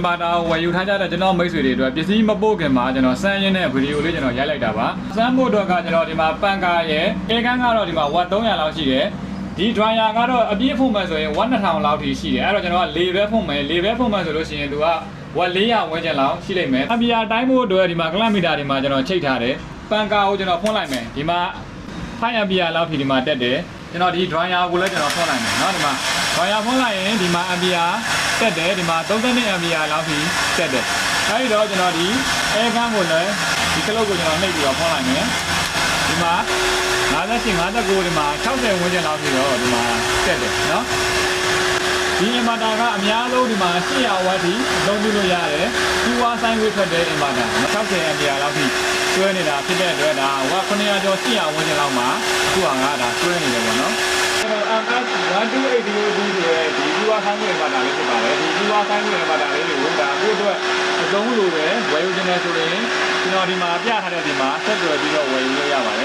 inverter ကိုဝယ်ယူထားကြတဲ့ကျွန်တော်မိတ်ဆွေတွေအတွက်ပစ္စည်းမပို့ခင်မှာကျွန်တော်စမ်းရင်းတဲ့ဗီဒီယိုလေးကျွန်တော်ရိုက်လိုက်တာပါစမ်းဖို့တော့ကကျွန်တော်ဒီမှာပန်ကာရဲ့အေကန်းကတော့ဒီမှာဝတ်300လောက်ရှိတယ်ဒီ dryer ကတော့အပြည့်ဖုံးမယ်ဆိုရင်ဝတ်2000လောက်ထိရှိတယ်အဲ့တော့ကျွန်တော်ကလေပဲဖုံးမယ်လေပဲဖုံးမယ်ဆိုလို့ရှိရင်သူကဝတ်400ဝန်းကျင်လောက်ရှိလိမ့်မယ်အပြာတိုင်းဖို့အတွက်ဒီမှာကလပ်မီတာဒီမှာကျွန်တော်ချိတ်ထားတယ်ပန်ကာကိုကျွန်တော်ဖွင့်လိုက်မယ်ဒီမှာ5 ampere လောက်ထိဒီမှာတက်တယ်ကျွန်တော်ဒီ dryer ကိုလည်းကျွန်တော်ဖွင့်လိုက်မယ်เนาะဒီမှာ dryer ဖွင့်လိုက်ရင်ဒီမှာ ampere တက်တယ်ဒီမှာ32 ampere လောက်ထိတက်တယ်အဲဒီတော့ကျွန်တော်ဒီ air gun ကိုလည်းဒီကလုတ်ကိုကျွန်တော်နှိပ်ပြီးတော့ဖွင့်လိုက်မယ်ဒီမှာ58 59ဒီမှာ60ဝန်းကျင်လောက်ထိတော့ဒီမှာတက်တယ်เนาะဒီ inverter ကအများဆုံးဒီမှာ800ဝတ်ထိအသုံးပြုလို့ရတယ်ဒီဝါဆိုင်ဝေးထွက်တဲ့ inverter 60 ampere လောက်ထိကျွဲနေတာဖြစ်တဲ့အတွက်ဒါဝါ900ကျော်800ဝန်းကျင်လောက်မှာအခုကငါဒါကျွဲနေတယ်ပေါ့နော်ကျွန်တော် MS128DOD ဆိုတဲ့ဒီဒီဝါဆိုင်ဝေး inverter လေးဖြစ်ပါတယ်ဒီဒီဝါဆိုင်ဝေး inverter လေးကိုဒါအခုအတွက်အသုံးလို့ပဲဝယ်ယူခြင်းနဲ့ဆိုရင်ကျွန်တော်ဒီမှာပြထားတဲ့ဒီမှာဆက်သွယ်ပြီးတော့ဝယ်ယူလို့ရပါတယ်